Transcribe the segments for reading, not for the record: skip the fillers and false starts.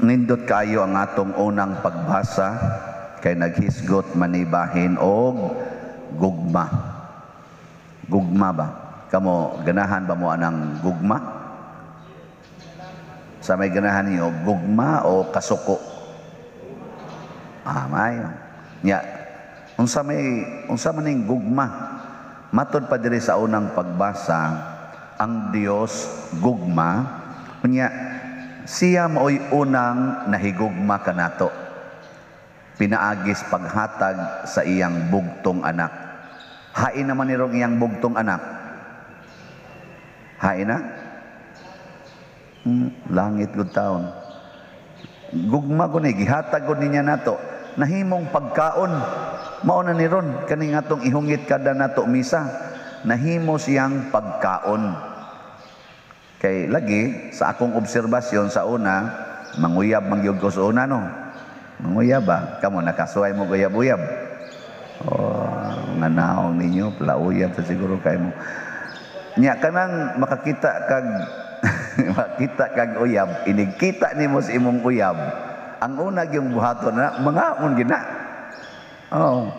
Nindot kayo ang atong unang pagbasa kay naghisgot manibahin og gugma. Gugma ba? Kamo ganahan ba mo anang gugma? Sa may ganahan niyo gugma o kasuko? May. Nya unsa maning gugma? Matod pa diri sa unang pagbasa, ang Dios gugma unya siya maoy unang nahigugma kanato. Pinaagis paghatag sa iyang bugtong anak. Hain naman nirong iyang bugtong anak. Hain na? Langit gud taon. Gugma ko ni gihatag gud niya nato. Nahimong pagkaon. Mao na ni ron kani ngatong ihungit kada nato misa. Nahimo siyang pagkaon. Kay lagi sa akong obserbasyon sa una, manguyab mangyud ko sa una no. Manguyab ba? Kamo nakasuway mo guyab-uyab. Nga naong ninyo plauyab sa siguro kay mo. Nya kanang makakita kag makita kag uyab, inigkita nimo sa imong uyab. Ang una gyung buhaton na mangaon gina.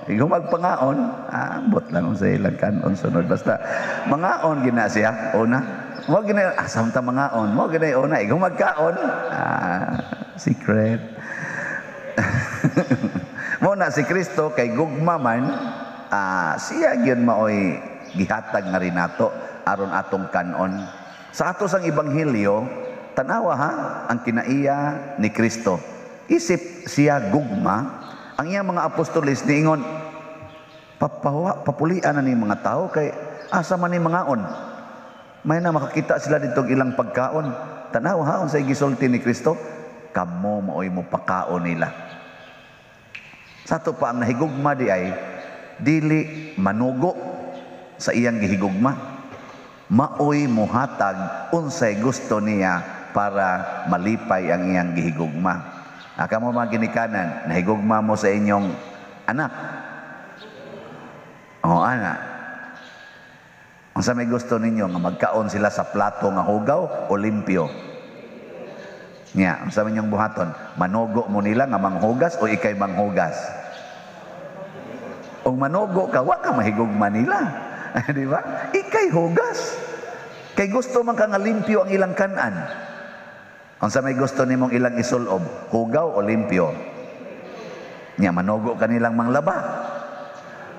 Ikaw magpangaon, ambot lang sa ilang kanon sunod basta mangaon gina siya una. Mo gina asam ta mangaon, mo gina una ikaw magkaon. Secret. Mo na si Kristo kay gugma man, siya gyud maoy gihatag nga rin nato aron atong kanon. Sa ato sang ebanghelyo, tanawa ang kinaiya ni Kristo. Isip siya gugma, ang iyang mga apostoles niingon, papulian na ni mga tao kay asa man ni mangaon. May na makakita sila dito ilang pagkaon. Tanawa sa gisulti ni Kristo, kamo maoy mo pakaon nila. Sa ato pa ang nahigugma di ay dili manugo sa iyang gihigugma. Maoy muhatag unsay gusto niya para malipay ang iyang gihigugma. Kamo mga ginikanan, nahigugma mo sa inyong anak. Anak. Ang sa may gusto ninyo nga magkaon sila sa plato nga hugaw o limpyo. Nya, ang sa inyong buhaton, manugo mo nila nga manghugas o ikay manghugas. O manugo ka, wa ka mahigugma nila. Di ba? Ikay hugas. Kay gusto man ka nga limpyo ang ilang kanan. Ang sa may gusto nimong ilang isulob, hugaw o limpyo. Nya, manugo ka nilang manglaba.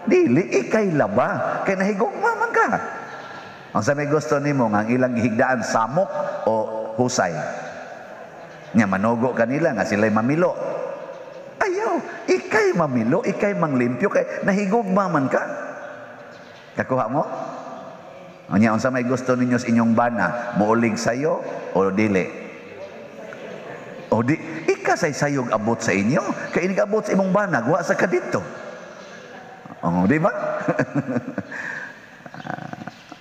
Dili, ikay laba. Kay nahigugma man ka. Ang sa may gusto nimo nga ang ilang gihigdaan samok o husay. Nya manugo kanila nga sila'y mamilo. Ayaw, ikay mamilo, ikay manglimpyo kay nahigugma man ka. Kakuha mo? Nya unsa may gusto ninyo sa inyong bana, muulig sayo o dili? O di, ikasay sayog abot sa inyo, kay inig abot sa imong bana, guwa sa kadito. Di ba?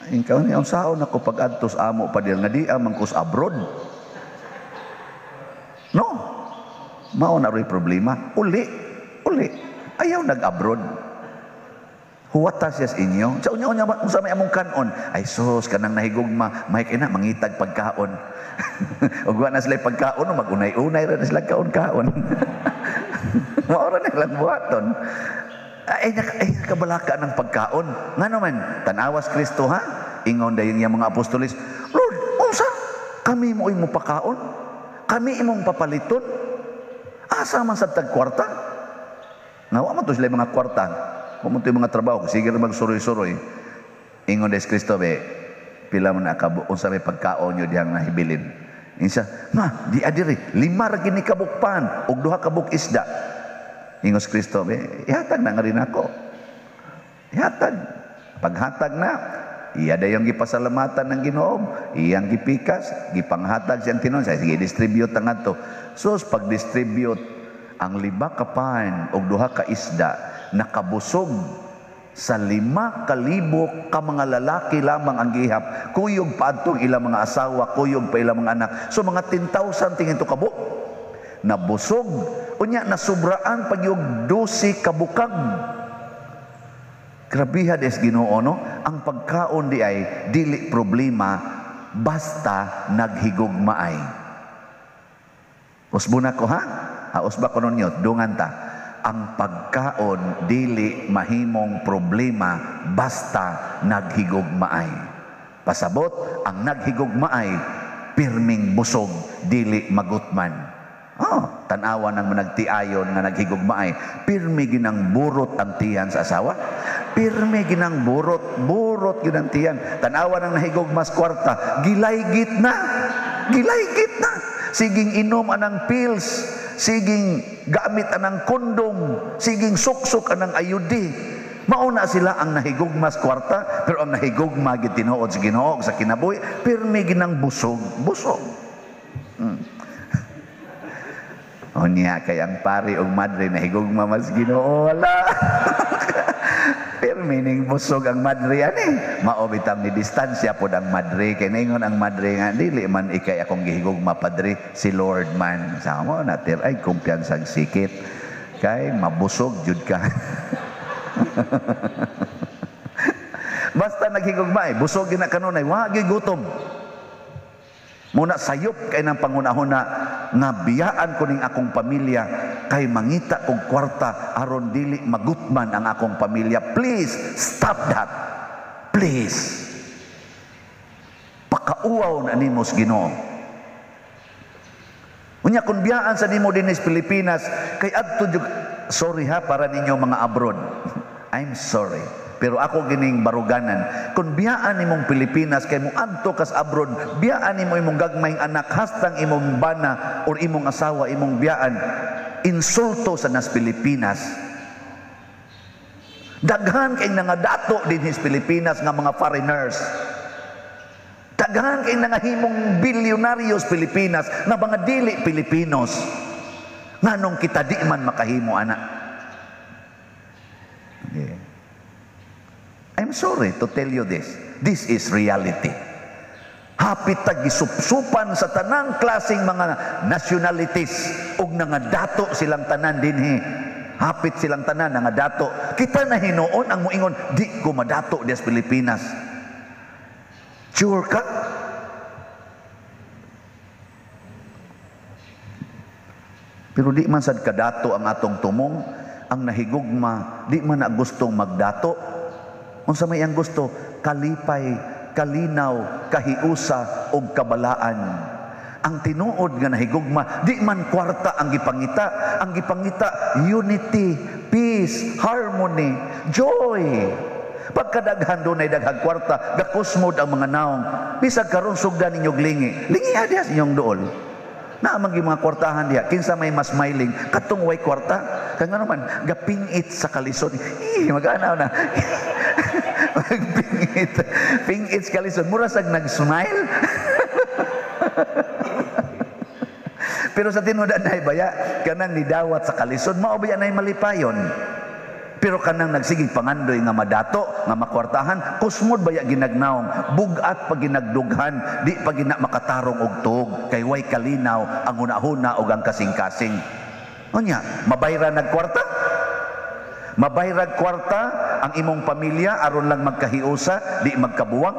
Ikaw niya, ang saon ako pag-adtos amo pa din nga di amang kus abroad. No. Mao na rin problema. Uli. Ayaw nag-abroad. Huwata siya sa inyo. Sa unya sa may among kanon. Ay sus, kanang nahigugma. May kina, mangitag pagkaon. Ugwa na sila pagkaon, magunay-unay rin na sila kaon-kaon. Maura na ilang buhaton. Ay nakabalaka ng pagkaon. Nga naman, tanawas Kristo ingon dayon yung mga apostolis, Lord, unsa? Kami mo imong pakaon? Kami imong papaliton? Asa man sa tagkwarta? Nawa man to sila mga kwarta. Pumunto yung mga trabaho, sige rin magsuroy-suroy. Ingon des Kristo, pila mo na unsa may pagkaon nyo diyang nahibilin. Insa, di adiri, 5 ra gini kabukpan, og 2 kabuk isda. Ingos Kristo, ihatag na nga rin ako. Ihatag. Paghatag na, iya dayong gipasalamatan ng Ginoo, iyang gipikas, gipanghatag siyang tinon, sige, distribute na nga to. Sus, pag-distribute, ang 5 ka pan o 2 ka isda, nakabusog sa 5,000 ka mga lalaki lamang ang gihap, kuyog pa atong ilang mga asawa, kuyog pa ilang mga anak. So mga 10,000 tingin to kabo. Nabusog, unya nasubraan pag yung 12 kabukag. Grabiha des Ginoo no, ang pagkaon di ay dili problema basta naghigugmaay. Usbuna ko ha? Usba ko ninyo, dungan ta. Ang pagkaon dili mahimong problema basta naghigugmaay. Pasabot, ang naghigugmaay pirming busog dili magutman. Tanawa nang managtiayon nga naghigugmaay, pirmi ginang burot ang tiyan sa asawa. Pirmi ginang burot ginang tiyan. Tanawa nang nahigugmas kwarta, gilaygit na. Siging inom anang pills, siging gamit anang kondom, siging suksok anang ayudi. Mauna sila ang nahigugmas kwarta, pero ang nahigugma gid tinuod sa Ginoo sa kinabuhi, pirmi ginang busog. Niya kay ang pari og madre nahigugma mas Ginoo, wala. Pirmi ning busog ang madre ani. Mao bitam ni distansya pod ang madre kay ningon ang madre nga dili man ikay akong gihigugma padre, si Lord man. Samo natir ay kumpiyansang sikit kay mabusog jud ka. Basta naghigugma busog gina kanunay, wa gigutom. Muna sayop kay ng pangunahuna nga biyaan ko ning akong pamilya kay mangita og kwarta aron dili magutman ang akong pamilya. Please stop that. Please. Pakauaw na nimos Ginoo. Unya kun biyaan sa nimo dinhi sa Pilipinas kay adto sorry ha para ninyo mga abroad. I'm sorry. Pero ako gining baruganan, kung biyaan imong Pilipinas kay mo adto kas abroad, biyaan imo imong gagmayng anak hastang imong bana or imong asawa imong biyaan, insulto sa nas Pilipinas. Daghan kay nangadato din his Pilipinas nga mga foreigners. Daghan kay nangahimong bilyonaryos Pilipinas nga mga dili Pilipinos. Nganong kita di man makahimo ana. Okay. I'm sorry to tell you this. This is reality. Hapit ta gisupsupan sa tanang klaseng mga nationalities ug nangadato silang tanan dinhi. Hapit silang tanan nangadato. Kita na hinuon ang muingon di ko madato di sa Pilipinas. Sure ka? Pero di man sad kadato ang atong tumong, ang nahigugma, di man na gustong magdato. Unsa may ang gusto, kalipay, kalinaw, kahiusa ug kabalaan. Ang tinuod nga nahigugma, di man kwarta ang gipangita. Ang gipangita unity, peace, harmony, joy. Pagkadaghan doon ay daghang kwarta, gakusmod ang mga naong. Bisag karon sugdan ninyo lingi. Lingi adias inyong dool. Naamang yung mga kwartahan diya, kinsa may mas smiling, katong way kwarta, kaya nga naman, gapingit sa kalisod, mag-anaw na, pingit sa kalisod, murasag nag-smile. Pero sa tinudan na baya, kanang nidawat sa kalisod, maubaya na malipayon. Pero kanang nagsigig pangandoy nga madato, nga makwartahan, kusmod baya ginagnaong, bugat pag ginagdughan, di pag gina makatarong og tuog, kay way kalinaw ang hunahuna og ang kasing-kasing. Unya, mabayra nagkwarta? Mabayrag kwarta ang imong pamilya aron lang magkahiusa, di magkabuwag.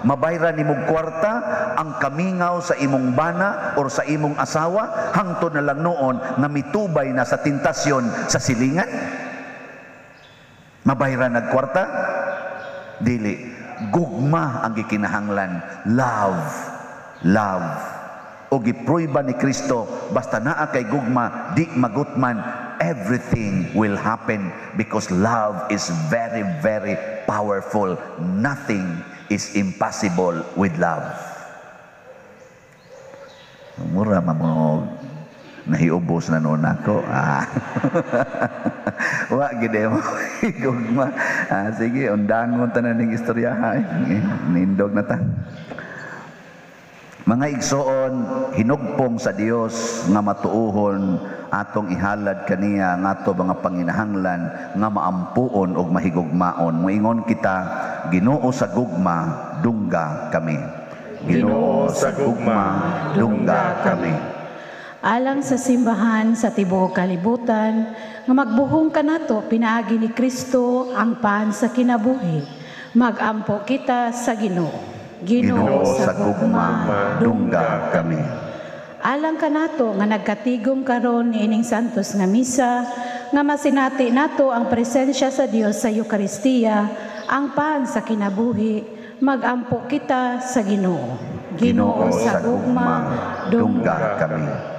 Mabayra nimong kwarta ang kamingaw sa imong bana or sa imong asawa hangtod na lang noon nga mitubay na sa tentasyon sa silingan. Mabayra nagkwarta? Dili. Gugma ang gikinahanglan. Love. O gipruiba ni Kristo, basta naa kay gugma, di magutman, everything will happen because love is very, very powerful. Nothing is impossible with love. Mura mo nahiubos na noon ako. Wa gide mo gugma. Sige, undangon tanan ning istorya ha. Nindog na ta. Mga igsoon, hinugpong sa Dios nga matuuhon atong ihalad kaniya nga ato mga panginahanglan nga maampuon og mahigugmaon. Moingon kita, Ginoo sa gugma, dungga kami. Ginoo sa gugma, dungga kami. Alang sa simbahan sa tibuok kalibutan, nga magbuhong kanato pinaagi ni Kristo ang paan sa kinabuhi. Magampo kita sa Ginoo. Ginoo sa gugma, dungga kami. alang kanato nga nagkatigom karon niining santos nga misa, nga masinati nato ang presensya sa Dios sa Eukaristiya, ang paan sa kinabuhi, magampo kita sa Ginoo. Ginoo sa gugma, dungga kami.